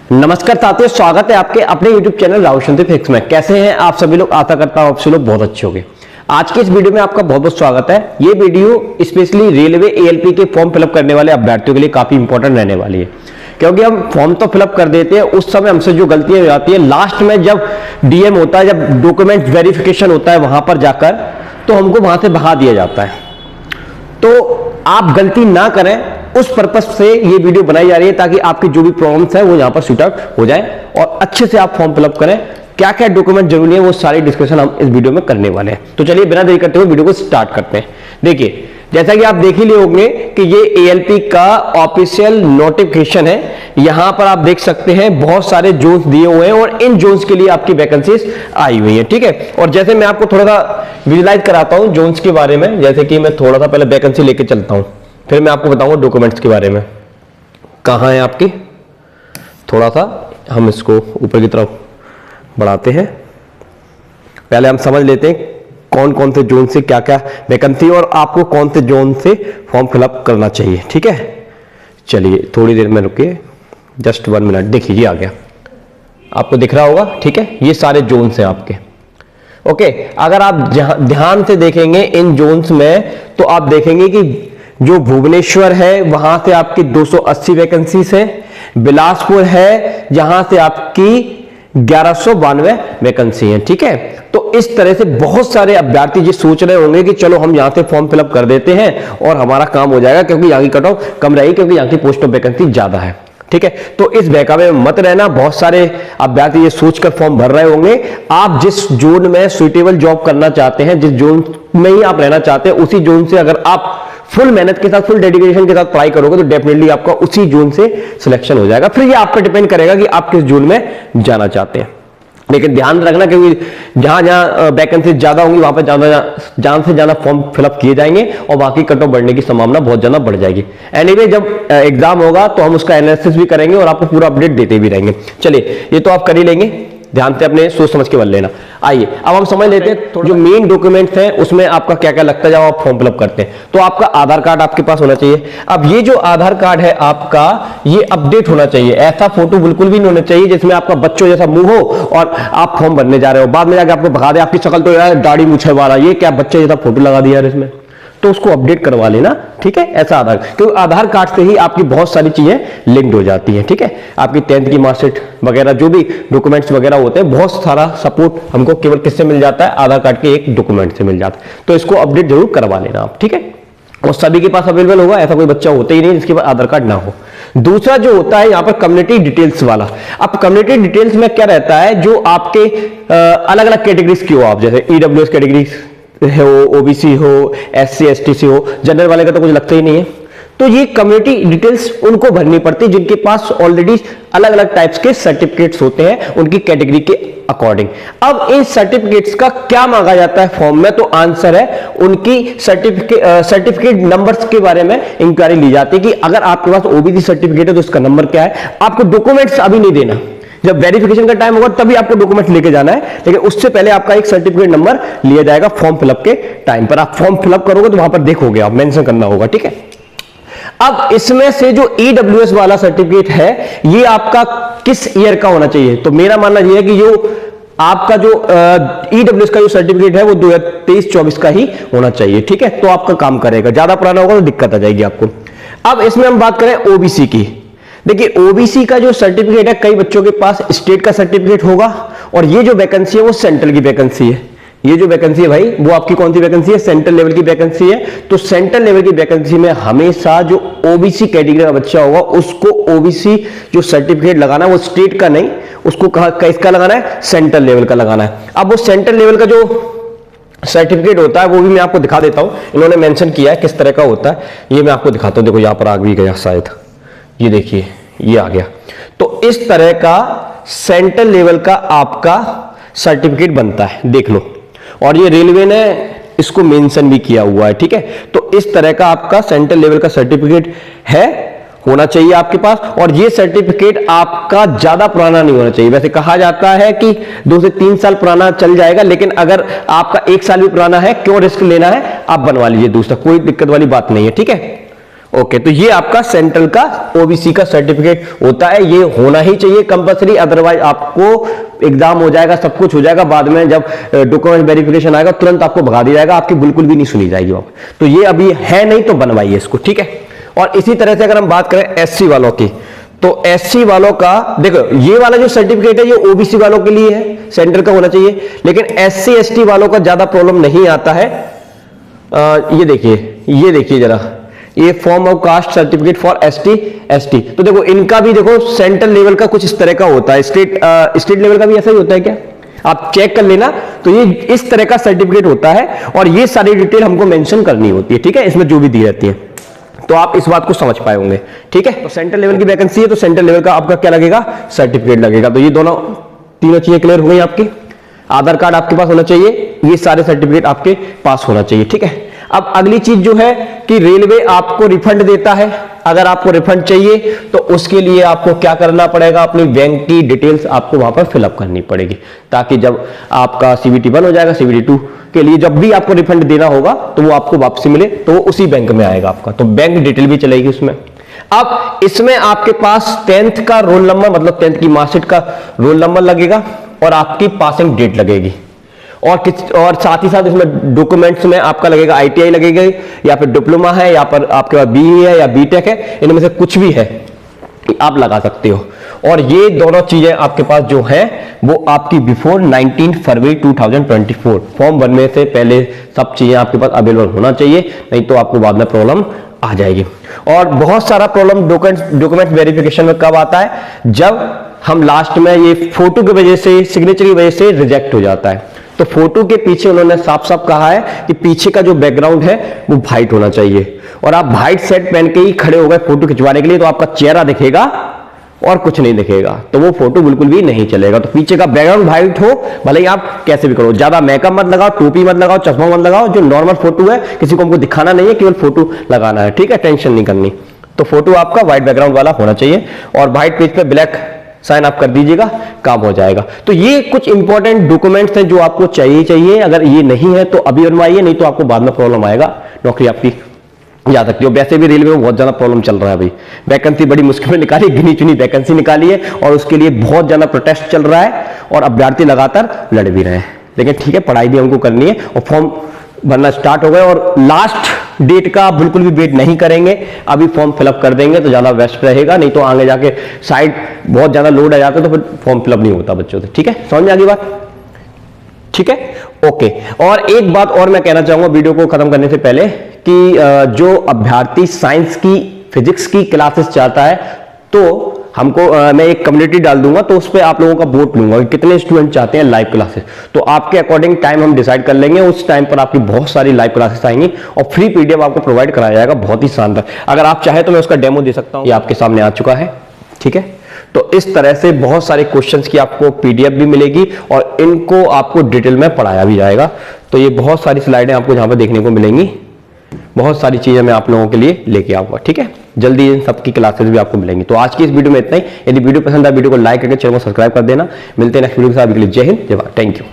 नमस्कार साथियों, स्वागत है आपके अपने YouTube चैनल राहुल शांति फिक्स में। कैसे हैं आप सभी लोग? आशा करता हूं आप सभी लोग बहुत अच्छे होंगे। आज के इस वीडियो में आपका बहुत बहुत स्वागत है। ये वीडियो स्पेशली रेलवे ALP के फॉर्म फिलअप करने वाले अभ्यर्थियों के लिए काफी इंपॉर्टेंट रहने वाली है, क्योंकि हम फॉर्म तो फिलअप कर देते हैं, उस समय हमसे जो गलतियां हो जाती है लास्ट में जब DM होता है, जब डॉक्यूमेंट वेरिफिकेशन होता है वहां पर जाकर, तो हमको वहां से भगा दिया जाता है। तो आप गलती ना करें, उस पर्पज से ये वीडियो बनाई जा रही है ताकि आपकी जो भी प्रॉब्लम्स है वो यहां पर शूट आउट हो जाए और अच्छे से आप फॉर्म फिलअप करें। क्या क्या डॉक्यूमेंट जरूरी है वो सारी डिस्कशन हम इस वीडियो में करने वाले हैं। तो चलिए बिना देरी करते हुए वीडियो को स्टार्ट करते हैं। देखिए, जैसा कि आप देख ही लिए होंगे कि ये ALP का ऑफिशियल नोटिफिकेशन है। यहां पर आप देख सकते हैं बहुत सारे जोन्स दिए हुए हैं और इन जोन्स के लिए आपकी वैकेंसीज आई हुई है, ठीक है। और जैसे मैं आपको थोड़ा सा विजुलाइज कराता हूं जोन्स के बारे में, जैसे कि मैं थोड़ा सा पहले वैकेंसी लेके चलता हूं, फिर मैं आपको बताऊंगा डॉक्यूमेंट्स के बारे में। कहां है आपकी, थोड़ा सा हम इसको ऊपर की तरफ बढ़ाते हैं। पहले हम समझ लेते हैं कौन कौन से जोन से क्या क्या वैकेंसी और आपको कौन से जोन से फॉर्म फिलअप करना चाहिए, ठीक है। चलिए थोड़ी देर में रुकिए, जस्ट 1 मिनट। देखिए ये आ गया, आपको दिख रहा होगा, ठीक है। ये सारे जोन्स हैं आपके, ओके। अगर आप ध्यान से देखेंगे इन जोन्स में तो आप देखेंगे कि जो भुवनेश्वर है वहां से आपकी 280 वैकेंसीज है, बिलासपुर है जहां से आपकी 1192 वैकेंसी है, ठीक है। तो इस तरह से बहुत सारे अभ्यर्थी जी सोच रहे होंगे कि चलो हम यहां से फॉर्म फिलअप कर देते हैं और हमारा काम हो जाएगा, क्योंकि यहाँ की कट ऑफ कम रहेगी, क्योंकि यहाँ की पोस्ट ऑफ वैकेंसी ज्यादा है, ठीक है। तो इस बहकावे में मत रहना। बहुत सारे अभ्यर्थी ये सोचकर फॉर्म भर रहे होंगे। आप जिस जोन में सुइटेबल जॉब करना चाहते हैं, जिस जोन में ही आप रहना चाहते हैं, उसी जोन से अगर आप फुल मेहनत के साथ, फुल डेडिकेशन के साथ पढ़ाई करोगे तो डेफिनेटली आपका उसी जोन से सिलेक्शन हो जाएगा। फिर ये आप पे डिपेंड करेगा कि आप किस जोन में जाना चाहते हैं। लेकिन ध्यान रखना, क्योंकि जहां जहां वैकेंसी ज्यादा होंगी वहां पर ज्यादा से ज्यादा फॉर्म फिलअप किए जाएंगे और बाकी कट ऑफ बढ़ने की संभावना बहुत ज्यादा बढ़ जाएगी। एनीवे, जब एग्जाम होगा तो हम उसका एनालिसिस भी करेंगे और आपको पूरा अपडेट देते भी रहेंगे। चलिए, ये तो आप कर ही लेंगे, ध्यान से अपने सोच समझ के बल लेना। आइए अब हम समझ लेते हैं जो मेन डॉक्यूमेंट्स हैं उसमें आपका क्या क्या लगता है जब आप फॉर्म फिलअप करते हैं। तो आपका आधार कार्ड आपके पास होना चाहिए। अब ये जो आधार कार्ड है आपका, ये अपडेट होना चाहिए। ऐसा फोटो बिल्कुल भी नहीं होना चाहिए जिसमें आपका बच्चों जैसा मुंह हो और आप फॉर्म भरने जा रहे हो, बाद में जाकर आपको भगा दे आपकी शक्ल तो यार दाढ़ी मूछे वाला, ये क्या बच्चे जैसा फोटो लगा दिया यार इसमें, तो उसको अपडेट करवा लेना, ठीक है। ऐसा आधार, क्योंकि आधार कार्ड से ही आपकी बहुत सारी चीजें लिंक्ड हो जाती हैं, ठीक है। आपकी 10th की मार्कशीट वगैरह जो भी डॉक्यूमेंट्स वगैरह होते हैं, बहुत सारा सपोर्ट हमको केवल किससे मिल जाता है, आधार कार्ड के एक डॉक्यूमेंट से मिल जाता है। तो इसको अपडेट जरूर करवा लेना आप, ठीक है। और सभी के पास अवेलेबल होगा, ऐसा कोई बच्चा होता ही नहीं जिसके पास आधार कार्ड ना हो। दूसरा जो होता है यहाँ पर कम्युनिटी डिटेल्स वाला। अब कम्युनिटी डिटेल्स में क्या रहता है, जो आपके अलग अलग कैटेगरीज की हो, आप जैसे EWS कैटेगरी हो, OBC हो, SC ST हो, जनरल वाले का तो कुछ लगता ही नहीं है। तो ये कम्युनिटी डिटेल्स उनको भरनी पड़ती है जिनके पास ऑलरेडी अलग अलग टाइप्स के सर्टिफिकेट्स होते हैं उनकी कैटेगरी के अकॉर्डिंग। अब इन सर्टिफिकेट्स का क्या मांगा जाता है फॉर्म में, तो आंसर है उनकी सर्टिफिकेट नंबर्स के बारे में इंक्वायरी ली जाती है कि अगर आपके पास OBC सर्टिफिकेट है तो उसका नंबर क्या है। आपको डॉक्यूमेंट्स अभी नहीं देना, जब वेरिफिकेशन का टाइम होगा तभी आपको डॉक्यूमेंट लेके जाना है, लेकिन उससे पहले आपका एक सर्टिफिकेट नंबर लिया जाएगा फॉर्म फिलअप के टाइम पर। आप फॉर्म फिलअप करोगे तो वहां पर देखोगे, आप मेंशन करना होगा, ठीक है। अब इसमें से जो EWS वाला सर्टिफिकेट है ये आपका किस ईयर का होना चाहिए, तो मेरा मानना यह है कि जो आपका जो EWS का जो सर्टिफिकेट है वो 2023-24 का ही होना चाहिए, ठीक है। तो आपका काम करेगा, ज्यादा पुराना होगा तो दिक्कत आ जाएगी आपको। अब इसमें हम बात करें OBC की। देखिए, OBC का जो सर्टिफिकेट है, कई बच्चों के पास स्टेट का सर्टिफिकेट होगा और ये जो वैकेंसी है वो सेंट्रल की वैकेंसी है। ये जो वैकेंसी है भाई, वो आपकी कौन सी वैकेंसी है, सेंट्रल लेवल की वैकेंसी है। तो सेंट्रल लेवल की वैकेंसी में हमेशा जो OBC कैटेगरी का बच्चा होगा उसको OBC जो सर्टिफिकेट लगाना है वो स्टेट का नहीं, उसको किसका लगाना है, सेंट्रल लेवल का लगाना है। अब वो सेंट्रल लेवल का जो सर्टिफिकेट होता है वो भी मैं आपको दिखा देता हूं, इन्होंने मेंशन किया है किस तरह का होता है, ये मैं आपको दिखाता हूं। देखो यहां पर आ भी गया शायद, ये देखिए ये आ गया। तो इस तरह का सेंट्रल लेवल का आपका सर्टिफिकेट बनता है, देख लो। और ये रेलवे ने इसको मेंशन भी किया हुआ है, ठीक है। तो इस तरह का आपका सेंट्रल लेवल का सर्टिफिकेट है, होना चाहिए आपके पास। और ये सर्टिफिकेट आपका ज्यादा पुराना नहीं होना चाहिए। वैसे कहा जाता है कि 2 से 3 साल पुराना चल जाएगा, लेकिन अगर आपका 1 साल भी पुराना है, क्यों रिस्क लेना है, आप बनवा लीजिए दूसरा, कोई दिक्कत वाली बात नहीं है, ठीक है। ओके, तो ये आपका सेंट्रल का ओबीसी का सर्टिफिकेट होता है, ये होना ही चाहिए कंपलसरी, अदरवाइज आपको एग्जाम हो जाएगा, सब कुछ हो जाएगा, बाद में जब डॉक्यूमेंट वेरिफिकेशन आएगा तुरंत आपको भगा दिया जाएगा, आपकी बिल्कुल भी नहीं सुनी जाएगी वहां। तो ये अभी है नहीं, तो बनवाइए इसको, ठीक है। और इसी तरह से अगर हम बात करें एससी वालों की, तो एससी वालों का देखो, ये वाला जो सर्टिफिकेट है ये ओबीसी वालों के लिए है, सेंट्रल का होना चाहिए, लेकिन एससी एसटी वालों का ज्यादा प्रॉब्लम नहीं आता है। ये देखिए जरा, ये form of caste certificate for ST ST, तो देखो इनका भी देखो सेंट्रल लेवल का कुछ इस तरह का होता है, स्टेट लेवल का भी ऐसा ही होता है क्या, आप चेक कर लेना। तो ये इस तरह का सर्टिफिकेट होता है और ये सारी डिटेल हमको मेंशन करनी होती है, ठीक है, इसमें जो भी दी रहती है, तो आप इस बात को समझ पाए होंगे, ठीक है। तो सेंट्रल लेवल की वैकेंसी है तो सेंट्रल लेवल का आपका क्या लगेगा, सर्टिफिकेट लगेगा। तो ये तीनों चीजें क्लियर हो गई आपकी। आधार कार्ड आपके पास होना चाहिए, ये सारे सर्टिफिकेट आपके पास होना चाहिए, ठीक है। अब अगली चीज जो है कि रेलवे आपको रिफंड देता है, अगर आपको रिफंड चाहिए तो उसके लिए आपको क्या करना पड़ेगा, अपनी बैंक की डिटेल्स आपको वहां पर फिलअप करनी पड़ेगी, ताकि जब आपका CVT 1 हो जाएगा, CVT 2 के लिए जब भी आपको रिफंड देना होगा तो वो आपको वापसी मिले, तो वो उसी बैंक में आएगा आपका, तो बैंक डिटेल भी चलेगी उसमें। अब इसमें आपके पास 10th का रोल नंबर, मतलब 10th की मार्कशीट का रोल नंबर लगेगा और आपकी पासिंग डेट लगेगी, और साथ ही साथ इसमें डॉक्यूमेंट्स में आपका लगेगा ITI लगेगा, या फिर डिप्लोमा है, या पर आपके पास BE है या BTech है, इनमें से कुछ भी है आप लगा सकते हो। और ये दोनों चीजें आपके पास जो है वो आपकी बिफोर 19 फरवरी 2024 फॉर्म बनने से पहले सब चीजें आपके पास अवेलेबल होना चाहिए, नहीं तो आपको बाद में प्रॉब्लम आ जाएगी। और बहुत सारा प्रॉब्लम डॉक्यूमेंट वेरिफिकेशन में कब आता है, जब हम लास्ट में ये फोटो की वजह से, सिग्नेचर की वजह से रिजेक्ट हो जाता है। तो फोटो के पीछे उन्होंने साफ साफ कहा है कि पीछे का जो बैकग्राउंड है वो व्हाइट होना चाहिए, और आप व्हाइट शर्ट पहन के ही खड़े हो गए फोटो खिंचवाने के लिए, तो आपका चेहरा दिखेगा और कुछ नहीं दिखेगा, तो वो फोटो बिल्कुल भी नहीं चलेगा। तो पीछे का बैकग्राउंड व्हाइट हो, भले ही आप कैसे भी करो, ज्यादा मेकअप मत लगाओ, टोपी मत लगाओ, चश्मा मत लगाओ, जो नॉर्मल फोटो है, किसी को हमको दिखाना नहीं है, केवल फोटो लगाना है, ठीक है, टेंशन नहीं करनी। तो फोटो आपका व्हाइट बैकग्राउंड वाला होना चाहिए, और व्हाइट पेज पे ब्लैक साइन आप कर दीजिएगा, काम हो जाएगा। तो ये कुछ इंपॉर्टेंट डॉक्यूमेंट्स हैं जो आपको चाहिए। अगर ये नहीं है तो अभी बनवाइए, नहीं तो आपको बाद में प्रॉब्लम आएगा, नौकरी आपकी जा सकती है। वैसे भी रेलवे में बहुत ज्यादा प्रॉब्लम चल रहा है भाई, वैकेंसी बड़ी मुश्किल में निकाली, गिनी चुनी वैकेंसी निकाली है, और उसके लिए बहुत ज्यादा प्रोटेस्ट चल रहा है, और अभ्यर्थी लगातार लड़ भी रहे हैं। लेकिन ठीक है, पढ़ाई भी हमको करनी है, और फॉर्म भरना स्टार्ट हो गए, और लास्ट डेट का बिल्कुल भी वेट नहीं करेंगे, अभी फॉर्म फिलअप कर देंगे तो ज्यादा बेस्ट रहेगा, नहीं तो आगे जाके साइड बहुत ज्यादा लोड आ जाता है तो फिर फॉर्म फिलअप नहीं होता बच्चों से, ठीक है। समझ में आ गई बात, ठीक है, ओके। और एक बात और मैं कहना चाहूंगा वीडियो को खत्म करने से पहले, कि जो अभ्यर्थी साइंस की, फिजिक्स की क्लासेस चाहता है, तो हमको मैं एक कम्युनिटी डाल दूंगा, तो उस पर आप लोगों का वोट लूंगा कि कितने स्टूडेंट चाहते हैं लाइव क्लासेस, तो आपके अकॉर्डिंग टाइम हम डिसाइड कर लेंगे। उस टाइम पर आपकी बहुत सारी लाइव क्लासेस आएंगी, और फ्री PDF आपको प्रोवाइड कराया जाएगा, बहुत ही शानदार। अगर आप चाहे तो मैं उसका डेमो दे सकता हूं, ये आपके सामने आ चुका है, ठीक है। तो इस तरह से बहुत सारे क्वेश्चंस की आपको PDF भी मिलेगी, और इनको आपको डिटेल में पढ़ाया भी जाएगा। तो ये बहुत सारी स्लाइडें आपको यहाँ पर देखने को मिलेंगी, बहुत सारी चीजें मैं आप लोगों के लिए लेके आऊंगा, ठीक है। जल्दी इन सबकी क्लासेस भी आपको मिलेंगी। तो आज की इस वीडियो में इतना ही। यदि वीडियो पसंद आए, वीडियो को लाइक करके चैनल को सब्सक्राइब कर देना। मिलते हैं नेक्स्ट वीडियो के साथ। जय हिंद, जय भारत, थैंक यू।